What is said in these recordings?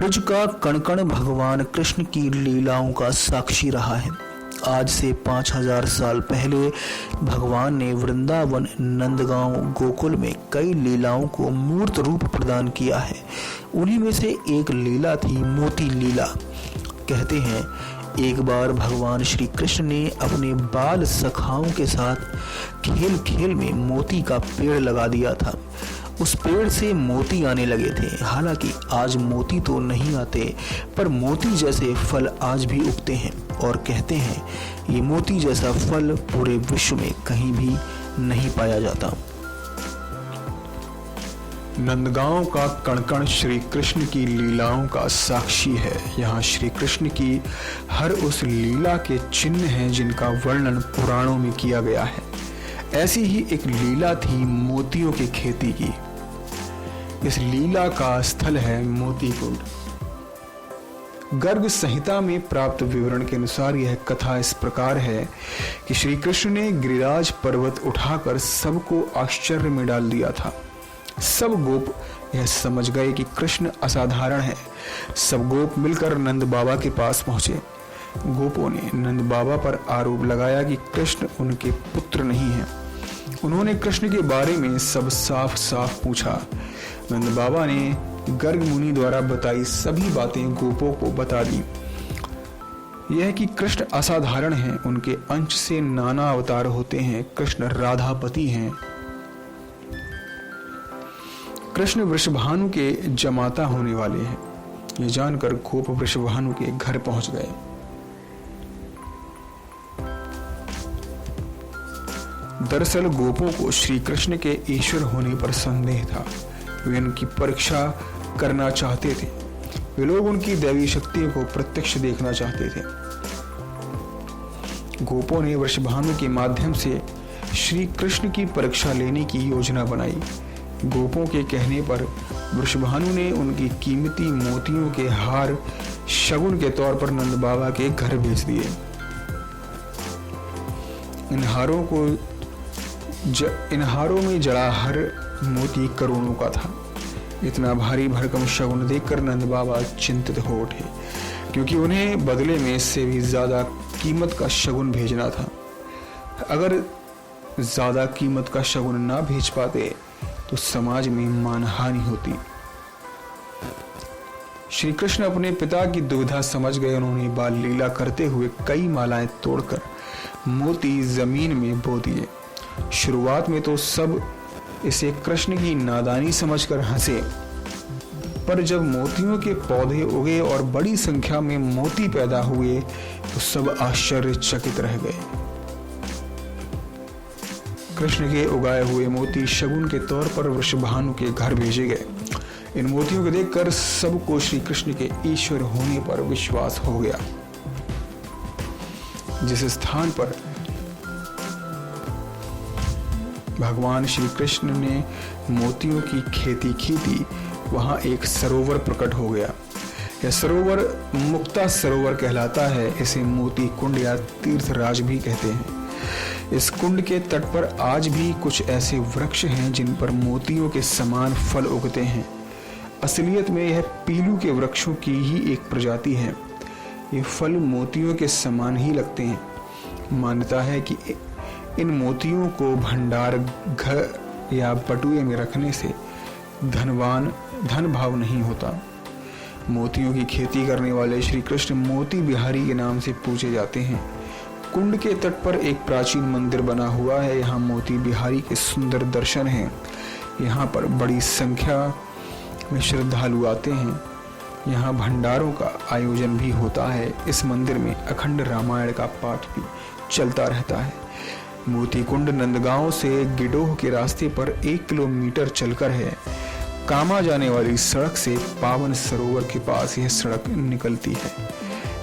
ब्रज का कण कण भगवान कृष्ण की लीलाओं का साक्षी रहा है। आज से 5000 साल पहले भगवान ने वृंदावन, नंदगांव, गोकुल में कई लीलाओं को मूर्त रूप प्रदान किया है। उन्हीं में से एक लीला थी मोती लीला। कहते हैं एक बार भगवान श्री कृष्ण ने अपने बाल सखाओं के साथ खेल खेल में मोती का पेड़ लगा दिया था। उस पेड़ से मोती आने लगे थे। हालांकि आज मोती तो नहीं आते, पर मोती जैसे फल आज भी उगते हैं और कहते हैं ये मोती जैसा फल पूरे विश्व में कहीं भी नहीं पाया जाता। नंदगांव का कण-कण श्री कृष्ण की लीलाओं का साक्षी है। यहाँ श्री कृष्ण की हर उस लीला के चिन्ह हैं जिनका वर्णन पुराणों में किया गया है। ऐसी ही एक लीला थी मोतियों की खेती की। इस लीला का स्थल है मोती कुंड। गर्ग संहिता में प्राप्त विवरण के अनुसार यह कथा इस प्रकार है कि श्री कृष्ण ने गिरिराज पर्वत उठाकर सबको आश्चर्य में डाल दिया था। सब गोप यह समझ गए कि कृष्ण असाधारण है। सब गोप मिलकर नंद बाबा के पास पहुंचे। गोपों ने नंद बाबा पर आरोप लगाया कि कृष्ण उनके पुत्र नहीं हैं। उन्होंने कृष्ण के बारे में सब साफ साफ पूछा। नंद बाबा ने गर्ग मुनि द्वारा बताई सभी बातें गोपों को बता दी। यह कि कृष्ण असाधारण हैं, उनके अंश से नाना अवतार होते हैं। कृष्ण राधापति हैं। कृष्ण वृषभानु के जमाता होने वाले हैं। ये जानकर गोप वृषभानु के घर पहुंच गए। दरअसल गोपों को श्री कृष्ण के ईश्वर होने पर संदेह था। वे उनकी परीक्षा करना चाहते थे। वे लोग उनकी दैवी शक्तियों को प्रत्यक्ष देखना चाहते थे। गोपों ने वृषभानु के माध्यम से श्री कृष्ण की परीक्षा लेने की योजना बनाई। गोपों के कहने पर वृषभानु ने उनकी कीमती मोतियों के हार शगुन के तौर पर नंद बाबा के घर भेज दिए। इन हारों में जड़ा हर मोती करोड़ों का था। इतना भारी भरकम शगुन देखकर नंद बाबा चिंतित हो उठे, क्योंकि उन्हें बदले में इससे भी ज्यादा कीमत का शगुन भेजना था। अगर ज्यादा कीमत का शगुन ना भेज पाते तो समाज में मानहानि होती। श्री कृष्ण अपने पिता की दुविधा समझ गए। उन्होंने बाल लीला करते हुए कई मालाएं तोड़कर मोती जमीन में बो दिए। शुरुआत में तो सब इसे कृष्ण की नादानी समझकर हंसे, पर जब मोतियों के पौधे उगे और बड़ी संख्या में मोती पैदा हुए तो सब आश्चर्यचकित रह गए। कृष्ण के उगाए हुए मोती शगुन के तौर पर वृषभानु के घर भेजे गए। इन मोतियों को देखकर सबको श्री कृष्ण के ईश्वर होने पर विश्वास हो गया। जिस स्थान पर भगवान श्री कृष्ण ने मोतियों की खेती की थी, वहां एक सरोवर प्रकट हो गया। यह सरोवर मुक्ता सरोवर कहलाता है। इसे मोती कुंड या तीर्थराज भी कहते हैं। इस कुंड के तट पर आज भी कुछ ऐसे वृक्ष हैं जिन पर मोतियों के समान फल उगते हैं। असलियत में यह पीलू के वृक्षों की ही एक प्रजाति है। ये फल मोतियों के समान ही लगते हैं। मान्यता है कि इन मोतियों को भंडार घर या बटुए में रखने से धन भाव नहीं होता। मोतियों की खेती करने वाले श्री कृष्ण मोती बिहारी के नाम से पूजे जाते हैं। कुंड के तट पर एक प्राचीन मंदिर बना हुआ है। यहाँ मोती बिहारी के सुंदर दर्शन हैं। यहाँ पर बड़ी संख्या में श्रद्धालु आते हैं। यहाँ भंडारों का आयोजन भी होता है। इस मंदिर में अखंड रामायण का पाठ भी चलता रहता है। मोती कुंड नंदगांव से गिडोह के रास्ते पर 1 किलोमीटर चलकर है। कामा जाने वाली सड़क से पावन सरोवर के पास यह सड़क निकलती है।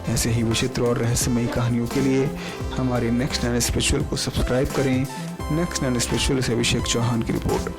ऐसे ही विचित्र और रहस्यमयी कहानियों के लिए हमारे नेक्स्ट 9 स्पिरिचुअल को सब्सक्राइब करें। नेक्स्ट 9 स्पिरिचुअल से अभिषेक चौहान की रिपोर्ट।